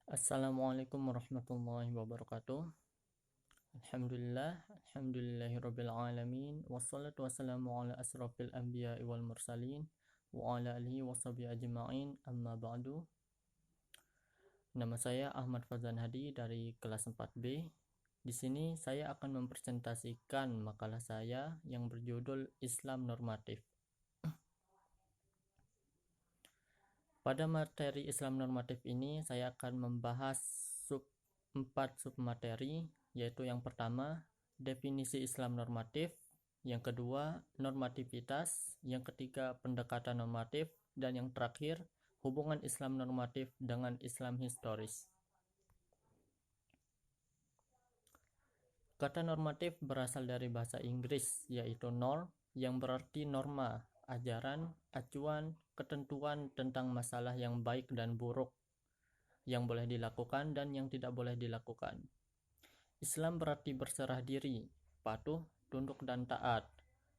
Assalamualaikum warahmatullahi wabarakatuh. Alhamdulillahirabbil alamin. Wassalatu wassalamu ala asrofil anbiya'i wal mursalin wa ala alihi washabihi ajma'in. Amma ba'du. Nama saya Ahmad Fazan Hadi dari kelas 4B. Di sini saya akan mempresentasikan makalah saya yang berjudul Islam Normatif. Pada materi Islam normatif ini saya akan membahas 4 submateri, yaitu yang pertama, definisi Islam normatif, yang kedua, normativitas, yang ketiga, pendekatan normatif, dan yang terakhir, hubungan Islam normatif dengan Islam historis. Kata normatif berasal dari bahasa Inggris, yaitu norm, yang berarti norma, ajaran, acuan, ketentuan tentang masalah yang baik dan buruk, yang boleh dilakukan dan yang tidak boleh dilakukan. Islam berarti berserah diri, patuh, tunduk, dan taat.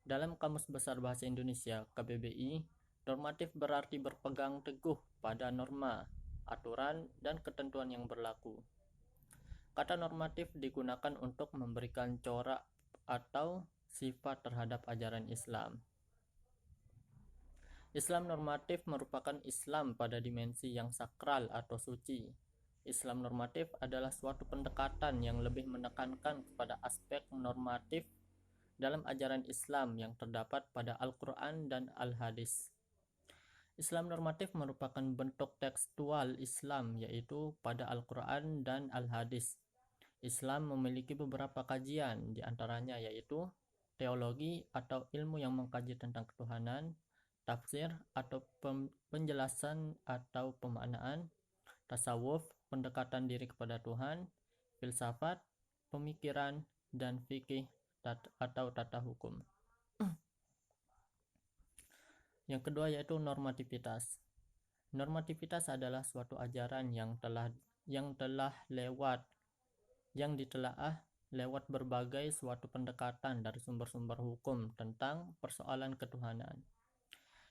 Dalam Kamus Besar Bahasa Indonesia (KBBI), normatif berarti berpegang teguh pada norma, aturan, dan ketentuan yang berlaku. Kata normatif digunakan untuk memberikan corak atau sifat terhadap ajaran Islam. Islam normatif merupakan Islam pada dimensi yang sakral atau suci. Islam normatif adalah suatu pendekatan yang lebih menekankan kepada aspek normatif dalam ajaran Islam yang terdapat pada Al-Quran dan Al-Hadis. Islam normatif merupakan bentuk tekstual Islam, yaitu pada Al-Quran dan Al-Hadis. Islam memiliki beberapa kajian, diantaranya yaitu teologi atau ilmu yang mengkaji tentang ketuhanan, tafsir atau penjelasan atau pemaknaan, tasawuf, pendekatan diri kepada Tuhan, filsafat, pemikiran, dan fikih atau tata hukum. Yang kedua yaitu normativitas. Normativitas adalah suatu ajaran yang ditelaah lewat berbagai suatu pendekatan dari sumber-sumber hukum tentang persoalan ketuhanan.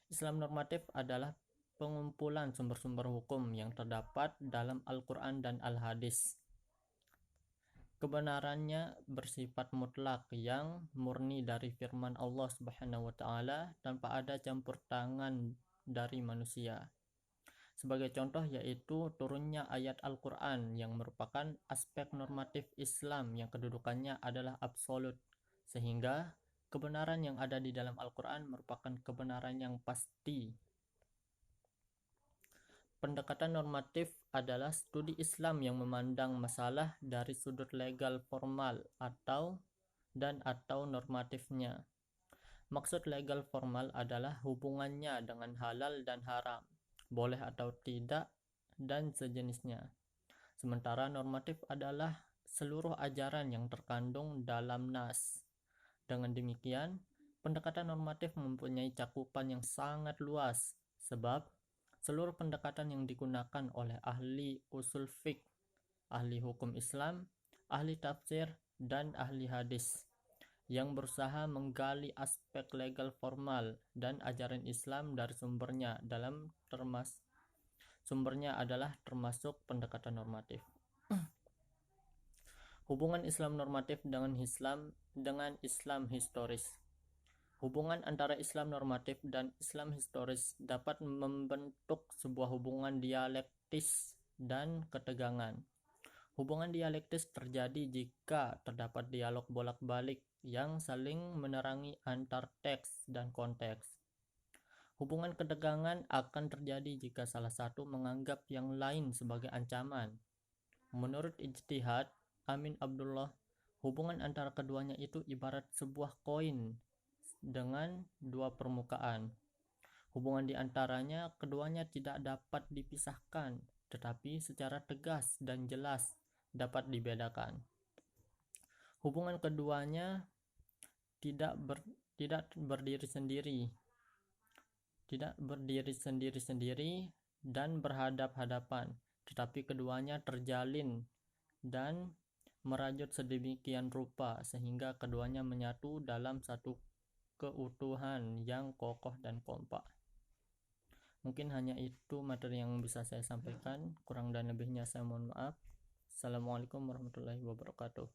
Islam normatif adalah pengumpulan sumber-sumber hukum yang terdapat dalam Al-Quran dan Al-Hadis. Kebenarannya bersifat mutlak yang murni dari firman Allah Subhanahu wa Ta'ala tanpa ada campur tangan dari manusia. Sebagai contoh yaitu turunnya ayat Al-Quran yang merupakan aspek normatif Islam yang kedudukannya adalah absolut, sehingga kebenaran yang ada di dalam Al-Quran merupakan kebenaran yang pasti. Pendekatan normatif adalah studi Islam yang memandang masalah dari sudut legal formal atau normatifnya. Maksud legal formal adalah hubungannya dengan halal dan haram, boleh atau tidak, dan sejenisnya. Sementara normatif adalah seluruh ajaran yang terkandung dalam nas. Dengan demikian, pendekatan normatif mempunyai cakupan yang sangat luas, sebab seluruh pendekatan yang digunakan oleh ahli usul fiqh, ahli hukum Islam, ahli tafsir, dan ahli hadis yang berusaha menggali aspek legal formal dan ajaran Islam dari sumbernya adalah termasuk pendekatan normatif. Hubungan Islam normatif dengan Islam historis. Hubungan antara Islam normatif dan Islam historis dapat membentuk sebuah hubungan dialektis dan ketegangan. Hubungan dialektis terjadi jika terdapat dialog bolak-balik yang saling menerangi antar teks dan konteks. Hubungan ketegangan akan terjadi jika salah satu menganggap yang lain sebagai ancaman. Menurut ijtihad Amin Abdullah, hubungan antara keduanya itu ibarat sebuah koin dengan dua permukaan. Hubungan di antaranya keduanya tidak dapat dipisahkan, tetapi secara tegas dan jelas dapat dibedakan. Hubungan keduanya tidak berdiri sendiri dan berhadap-hadapan, tetapi keduanya terjalin dan merajut sedemikian rupa sehingga keduanya menyatu dalam satu keutuhan yang kokoh dan kompak. Mungkin hanya itu materi yang bisa saya sampaikan. Kurang dan lebihnya saya mohon maaf. Assalamualaikum warahmatullahi wabarakatuh.